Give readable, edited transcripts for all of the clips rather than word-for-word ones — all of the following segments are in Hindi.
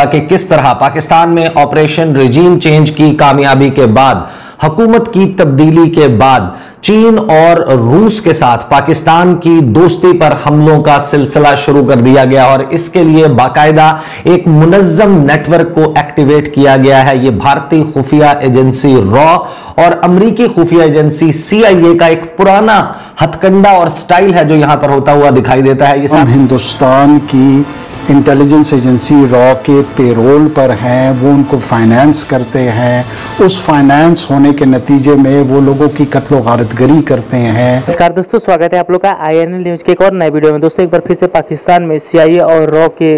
कि किस तरह पाकिस्तान में ऑपरेशन रिजीम चेंज की कामयाबी के बाद, हुकूमत की तब्दीली के बाद चीन और रूस के साथ पाकिस्तान की दोस्ती पर हमलों का सिलसिला शुरू कर दिया गया और इसके लिए बाकायदा एक मुनज़्ज़म नेटवर्क को एक्टिवेट किया गया है। यह भारतीय खुफिया एजेंसी रॉ और अमरीकी खुफिया एजेंसी CIA का एक पुराना हथकंडा और स्टाइल है जो यहां पर होता हुआ दिखाई देता है। हम हिंदुस्तान की इंटेलिजेंस एजेंसी रॉ के पेरोल पर हैं, वो उनको फाइनेंस करते हैं, उस फाइनेंस होने के नतीजे में वो लोगों की कत्ल गारतगरी करते हैं। नमस्कार दोस्तों, स्वागत है आप लोग का INL न्यूज के एक और नए वीडियो में। दोस्तों एक बार फिर से पाकिस्तान में CIA और रॉ के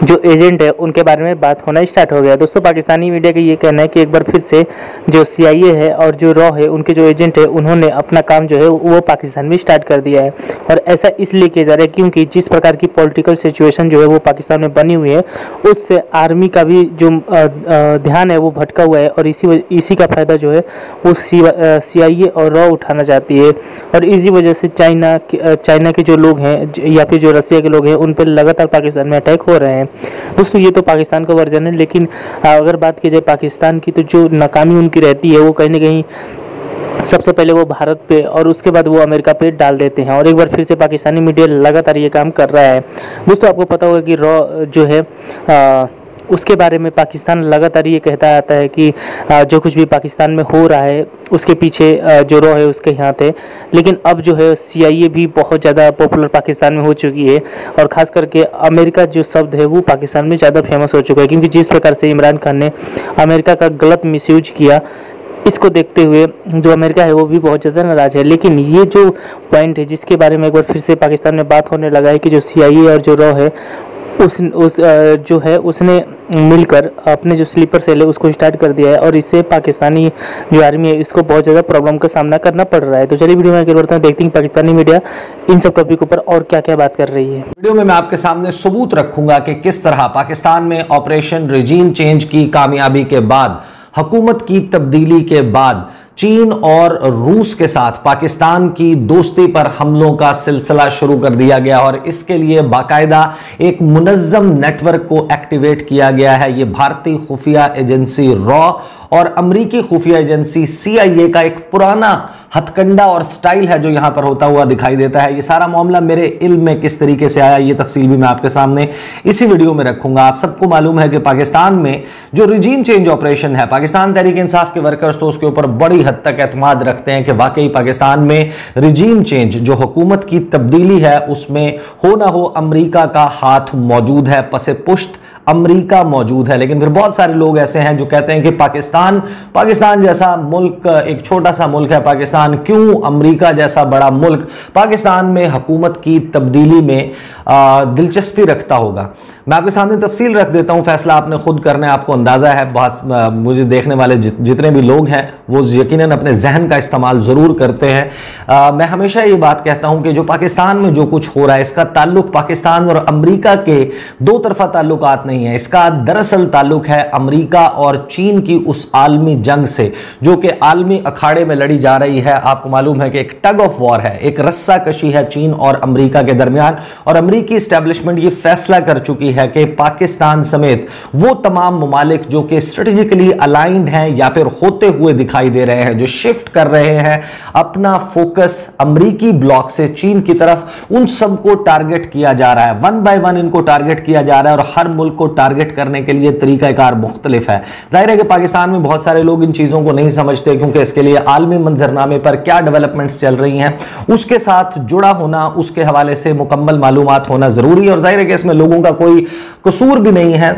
जो एजेंट है उनके बारे में बात होना स्टार्ट हो गया। दोस्तों पाकिस्तानी मीडिया का ये कहना है कि एक बार फिर से जो CIA है और जो रॉ है उनके जो एजेंट है उन्होंने अपना काम जो है वो पाकिस्तान में स्टार्ट कर दिया है। और ऐसा इसलिए किया जा रहा है क्योंकि जिस प्रकार की पॉलिटिकल सिचुएशन जो है वो पाकिस्तान में बनी हुई है, उससे आर्मी का भी जो ध्यान है वो भटका हुआ है और इसी का फायदा जो है वो CIA और रॉ उठाना चाहती है। और इसी वजह से चाइना के जो लोग हैं या फिर जो रसिया के लोग हैं उन पर लगातार पाकिस्तान में अटैक हो रहे हैं। दोस्तों ये तो पाकिस्तान का वर्जन है, लेकिन अगर बात की जाए पाकिस्तान की तो जो नाकामी उनकी रहती है वो कहीं ना कहीं सबसे पहले वो भारत पे और उसके बाद वो अमेरिका पे डाल देते हैं। और एक बार फिर से पाकिस्तानी मीडिया लगातार ये काम कर रहा है। दोस्तों आपको पता होगा कि रॉ जो है उसके बारे में पाकिस्तान लगातार ये कहता आता है कि जो कुछ भी पाकिस्तान में हो रहा है उसके पीछे जो रॉ है उसके हाथ थे। लेकिन अब जो है CIA भी बहुत ज़्यादा पॉपुलर पाकिस्तान में हो चुकी है और ख़ास करके अमेरिका जो शब्द है वो पाकिस्तान में ज़्यादा फेमस हो चुका है, क्योंकि जिस प्रकार से इमरान खान ने अमेरिका का गलत मिसयूज किया, इसको देखते हुए जो अमेरिका है वो भी बहुत ज़्यादा नाराज़ है। लेकिन ये जो पॉइंट है जिसके बारे में एक बार फिर से पाकिस्तान में बात होने लगा है कि जो CIA और जो रॉ है उसने मिलकर अपने जो स्लीपर सेल है उसको स्टार्ट कर दिया है और इससे पाकिस्तानी जो आर्मी है इसको बहुत ज़्यादा प्रॉब्लम का सामना करना पड़ रहा है। तो चलिए वीडियो में आगे बढ़ते हैं, देखते हैं पाकिस्तानी मीडिया इन सब टॉपिक पर और क्या क्या बात कर रही है। वीडियो में मैं आपके सामने सबूत रखूंगा कि किस तरह पाकिस्तान में ऑपरेशन रिजीम चेंज की कामयाबी के बाद, हुकूमत की तब्दीली के बाद चीन और रूस के साथ पाकिस्तान की दोस्ती पर हमलों का सिलसिला शुरू कर दिया गया और इसके लिए बाकायदा एक मुनज़्ज़म नेटवर्क को एक्टिवेट किया गया है। यह भारतीय खुफिया एजेंसी रॉ और अमरीकी खुफिया एजेंसी CIA का एक पुराना हथकंडा और स्टाइल है जो यहां पर होता हुआ दिखाई देता है। ये सारा मामला मेरे इल्म में किस तरीके से आया ये तफसील भी मैं आपके सामने इसी वीडियो में रखूंगा। आप सबको मालूम है कि पाकिस्तान में जो रिजीम चेंज ऑपरेशन है, पाकिस्तान तहरीक इंसाफ के वर्कर्स तो उसके ऊपर बड़ी हद तक एतमाद रखते हैं कि वाकई पाकिस्तान में रिजीम चेंज जो हुकूमत की तब्दीली है उसमें हो ना हो अमरीका का हाथ मौजूद है, पसे पुश्त अमरीका मौजूद है। लेकिन फिर बहुत सारे लोग ऐसे हैं जो कहते हैं कि पाकिस्तान जैसा मुल्क एक छोटा सा मुल्क है, पाकिस्तान क्यों अमरीका जैसा बड़ा मुल्क पाकिस्तान में हुकूमत की तब्दीली में दिलचस्पी रखता होगा। मैं आपके सामने तफसील रख देता हूं, फैसला आपने खुद करना है। आपको अंदाजा है, बहुत मुझे देखने वाले जितने भी लोग हैं वो यकीनन अपने जहन का इस्तेमाल जरूर करते हैं। मैं हमेशा ये बात कहता हूं कि जो पाकिस्तान में जो कुछ हो रहा है इसका ताल्लुक पाकिस्तान और अमरीका के दो तरफा ताल्लुकात नहीं है। इसका दरअसल ताल्लुक है अमरीका और चीन की उस आलमी जंग से जो कि आलमी अखाड़े में लड़ी जा रही है। आपको मालूम है कि एक टग ऑफ वॉर है, एक रस्सा कशी है चीन और अमरीका के दरमियान। और अमरीकी एस्टेब्लिशमेंट ये फैसला कर चुकी है कि पाकिस्तान समेत वो तमाम ममालिक जो कि स्ट्रेटेजिकली अलाइंड हैं या फिर होते हुए दिखाई दे रहे हैं, जो शिफ्ट कर रहे हैं अपना फोकस अमरीकी ब्लॉक से चीन की तरफ, उन सबको टारगेट किया जा रहा है। वन बाय वन इनको टारगेट किया जा रहा है और हर मुल्क को टारगेट करने के लिए तरीकाकार मुख्तलिफ है। जाहिर है कि पाकिस्तान में बहुत सारे लोग इन चीजों को नहीं समझते क्योंकि इसके लिए आलमी मंजरनामे पर क्या डेवलपमेंट्स चल रही हैं उसके साथ जुड़ा होना, उसके हवाले से मुकम्मल मालूमात होना जरूरी है। और जाहिर है कि इसमें लोगों का कोई कसूर भी नहीं है।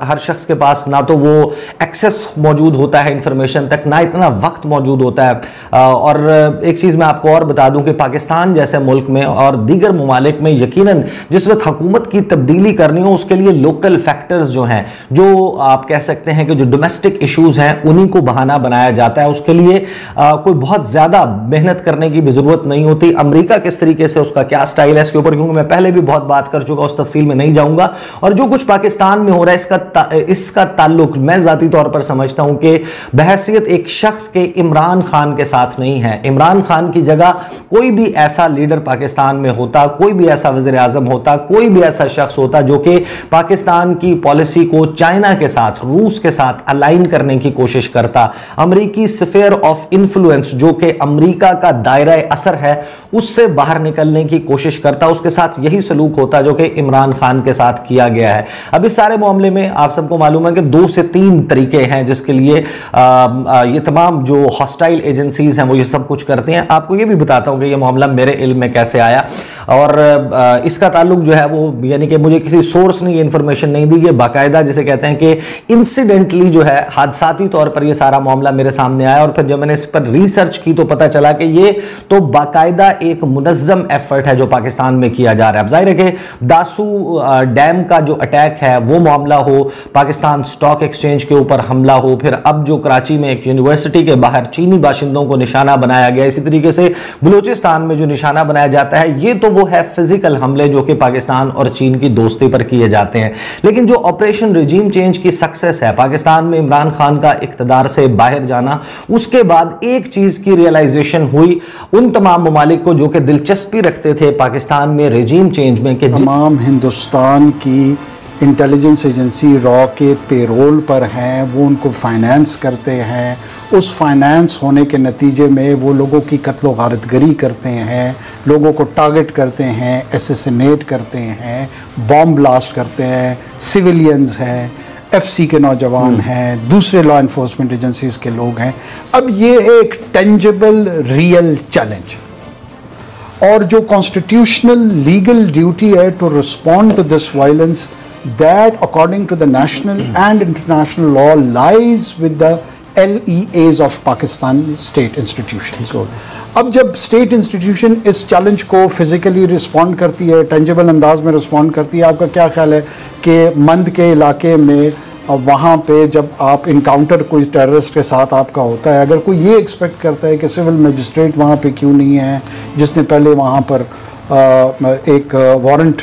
हर शख्स के पास ना तो वो एक्सेस मौजूद होता है इंफॉर्मेशन तक, ना इतना वक्त मौजूद होता है। और एक चीज मैं आपको और बता दूं कि पाकिस्तान जैसे मुल्क में और दीगर ममालिक में यकीनन जिस वक्त हुकूमत की तब्दीली करनी हो उसके लिए लोकल फैक्टर्स जो हैं, जो आप कह सकते हैं कि जो डोमेस्टिक इश्यूज हैं उन्हीं को बहाना बनाया जाता है। उसके लिए कोई बहुत ज्यादा मेहनत करने की भी जरूरत नहीं होती। अमरीका किस तरीके से उसका क्या स्टाइल है इसके ऊपर क्योंकि मैं पहले भी बहुत बात कर चुका, उस तफसील में नहीं जाऊंगा। और जो कुछ पाकिस्तान में हो रहा है इसका ताल्लुक मैं जाती तौर पर समझता हूं कि बहैसियत एक शख्स के इमरान खान के साथ नहीं है। इमरान खान की जगह कोई भी ऐसा लीडर पाकिस्तान में होता, कोई भी ऐसा वज़ीर आज़म होता, कोई भी ऐसा शख्स होता जो कि पाकिस्तान पाकिस्तान की पॉलिसी को चाइना के साथ, रूस के साथ अलाइन करने की कोशिश करता, अमेरिकी स्फीयर ऑफ इन्फ्लुएंस जो कि अमेरिका का दायरा असर है उससे बाहर निकलने की कोशिश करता, उसके साथ यही सलूक होता जो कि इमरान खान के साथ किया गया है। अब इस सारे मामले में आप सबको मालूम है कि 2 से 3 तरीके हैं जिसके लिए ये तमाम जो हॉस्टाइल एजेंसीज हैं वो ये सब कुछ करती हैं। आपको ये भी बताता हूं कि ये मामला मेरे इल्म में कैसे आया और इसका ताल्लुक जो है वो यानी कि मुझे किसी सोर्स ने ये इंफॉर्मेशन नहीं दी, ये बाकायदा जिसे कहते हैं कि इंसिडेंटली जो है हादसाती तौर पर ये सारा मामला मेरे सामने आया और फिर जब मैंने इस पर रिसर्च की तो पता चला कि ये तो बाकायदा एक मुनज़्ज़म एफर्ट है जो पाकिस्तान में किया जा रहा है। अब जाहिर है कि दासू डैम का जो अटैक है वो मामला हो, पाकिस्तान स्टॉक एक्सचेंज के ऊपर हमला हो, फिर अब जो कराची में एक यूनिवर्सिटी के बाहर चीनी बाशिंदों को निशाना बनाया गया, इसी तरीके से बलूचिस्तान में जो निशाना बनाया जाता है, ये तो वो है फिजिकल हमले जो कि पाकिस्तान और चीन की दोस्ती पर किए जाते हैं। लेकिन जो ऑपरेशन रिजीम चेंज की सक्सेस है, पाकिस्तान में इमरान खान का इक्तदार से बाहर जाना, उसके बाद एक चीज की रियलाइजेशन हुई उन तमाम ममालिक को जो कि दिलचस्पी रखते थे पाकिस्तान में रिजीम चेंज में कि तमाम हिंदुस्तान की इंटेलिजेंस एजेंसी रॉ के पेरोल पर हैं, वो उनको फाइनेंस करते हैं। उस फाइनेंस होने के नतीजे में वो लोगों की कत्लो गारतगरी करते हैं, लोगों को टारगेट करते हैं, एसेसिनेट करते हैं, बॉम्ब ब्लास्ट करते हैं, सिविलियंस हैं, एफसी के नौजवान हैं, दूसरे लॉ इन्फोर्समेंट एजेंसीज के लोग हैं। अब ये एक टेंजिबल रियल चैलेंज और जो कॉन्स्टिट्यूशनल लीगल ड्यूटी है to respond to this violence, that according to the national and international law lies with the LEAs of Pakistan state institutions. अब जब स्टेट इंस्टीट्यूशन इस चैलेंज को फिजिकली रिस्पॉन्ड करती है, टेंजिबल अंदाज में रिस्पॉन्ड करती है, आपका क्या ख्याल है कि मंद के इलाके में वहाँ पे जब आप इनकाउंटर कोई टेररिस्ट के साथ आपका होता है, अगर कोई ये एक्सपेक्ट करता है कि सिविल मजिस्ट्रेट वहाँ पे क्यों नहीं है जिसने पहले वहाँ पर एक वारंट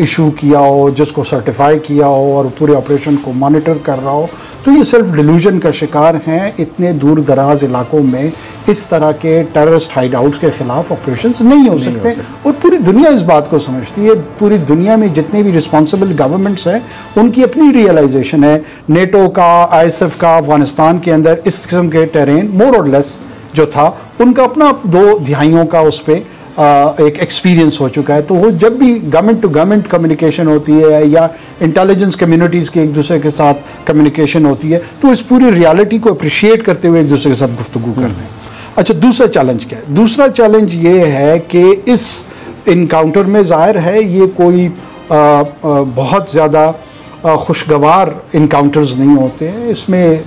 इशू किया हो, जिसको सर्टिफाई किया हो और पूरे ऑपरेशन को मॉनिटर कर रहा हो, तो ये सेल्फ डिल्यूजन का शिकार हैं। इतने दूर दराज इलाकों में इस तरह के टेररिस्ट हाइड आउट्स के खिलाफ ऑपरेशंस नहीं हो सकते और पूरी दुनिया इस बात को समझती है। पूरी दुनिया में जितने भी रिस्पॉन्सिबल गवर्नमेंट्स हैं उनकी अपनी रियलाइजेशन है। नेटो का, ISF का अफगानिस्तान के अंदर इस किस्म के टेरेन मोर और लेस जो था उनका अपना 2 दिहाइयों का उस पर एक एक्सपीरियंस हो चुका है। तो वो जब भी गवर्नमेंट टू गवर्नमेंट कम्युनिकेशन होती है या इंटेलिजेंस कम्युनिटीज़ के एक दूसरे के साथ कम्युनिकेशन होती है तो इस पूरी रियलिटी को अप्रिशिएट करते हुए एक दूसरे के साथ गुफ्तगू करते हैं। अच्छा, दूसरा चैलेंज क्या है? दूसरा चैलेंज ये है कि इस इनकाउंटर में ज़ाहिर है ये कोई बहुत ज़्यादा खुशगवार इनकाउंटर्स नहीं होते हैं। इसमें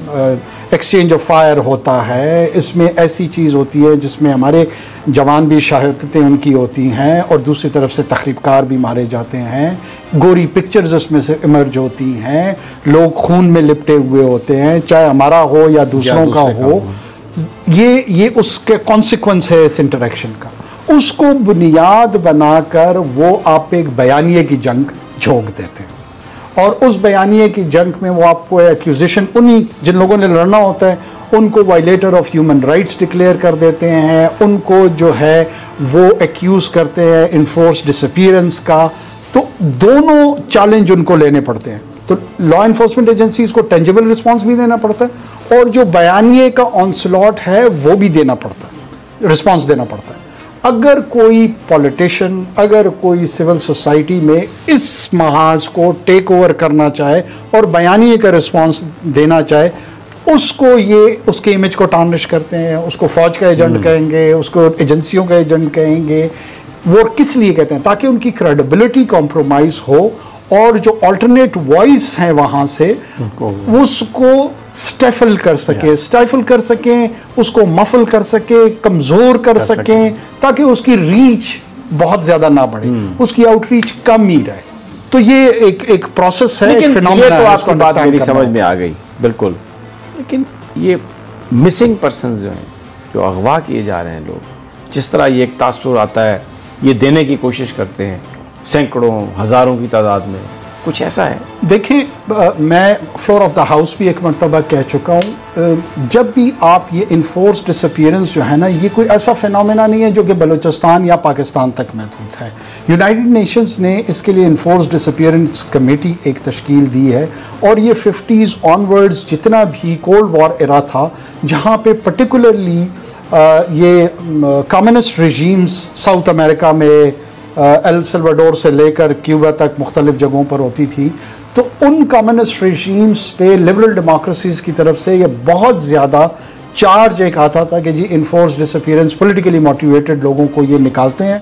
एक्सचेंज ऑफ फायर होता है, इसमें ऐसी चीज़ होती है जिसमें हमारे जवान भी शहादतें उनकी होती हैं और दूसरी तरफ से तखरीबकार भी मारे जाते हैं। गोरी पिक्चर्स इसमें से इमर्ज होती हैं, लोग खून में लिपटे हुए होते हैं, चाहे हमारा हो या दूसरों का हो। ये उसके कॉन्सिक्वेंस है इस इंटरेक्शन का। उसको बुनियाद बनाकर वो आप एक बयानिए की जंग झोंक देते हैं और उस बयानिए की जंग में वो आपको एक्यूजेशन उन्हीं जिन लोगों ने लड़ना होता है उनको violator of human rights declare कर देते हैं, उनको जो है वो एक्यूज़ करते हैं इनफोर्स डिसअपीयरेंस का। तो दोनों चैलेंज उनको लेने पड़ते हैं। तो लॉ इन्फोर्समेंट एजेंसीज को टेंजिबल रिस्पांस भी देना पड़ता है और जो बयानिए का ऑनस्लॉट है वो भी देना पड़ता है, रिस्पांस देना पड़ता है। अगर कोई पॉलिटिशियन, अगर कोई सिविल सोसाइटी में इस महाज को टेक ओवर करना चाहे और बयानिए का रिस्पांस देना चाहे, उसको ये उसके इमेज को टार्निश करते हैं, उसको फौज का एजेंट कहेंगे, उसको एजेंसियों का एजेंट कहेंगे। वो किस लिए कहते हैं? ताकि उनकी क्रेडिबिलिटी कॉम्प्रोमाइज हो और जो अल्टरनेट वॉइस है वहाँ से उसको स्टाइफल कर सकें, उसको मफल कर सके, कमज़ोर कर सकें, ताकि उसकी रीच बहुत ज़्यादा ना बढ़े, उसकी आउटरीच कम ही रहे। तो ये एक प्रोसेस है, एक फिनोमेना है। तो आपकी बात मेरी समझ में आ गई बिल्कुल, लेकिन ये मिसिंग पर्सन्स जो हैं, जो अगवा किए जा रहे हैं लोग, जिस तरह ये एक तासुर आता है, ये देने की कोशिश करते हैं सैकड़ों हज़ारों की तादाद में, कुछ ऐसा है? देखें, मैं फ्लोर ऑफ द हाउस भी एक मरतबा कह चुका हूँ, जब भी आप ये इन्फोर्स डिसअपीयरेंस जो है ना, ये कोई ऐसा फिनोमेना नहीं है जो कि बलूचिस्तान या पाकिस्तान तक महदूद है। यूनाइटेड नेशंस ने इसके लिए इन्फोर्स डिसअपीयरेंस कमेटी एक तश्कील दी है, और ये 50s ऑनवर्ड्स जितना भी कोल्ड वॉर एरा था, जहाँ पे पर्टिकुलरली ये कम्युनिस्ट रेजीम्स साउथ अमेरिका में एल सल्वाडोर से लेकर क्यूबा तक मुख्तलिफ जगहों पर होती थी, तो उन कम्युनिस्ट रेजीम्स पे लिबरल डेमोक्रेसीज़ की तरफ से ये बहुत ज़्यादा चार्ज एक आता था कि जी इन्फोर्स डिसअपीयरेंस, पॉलिटिकली मोटिवेटेड लोगों को ये निकालते हैं।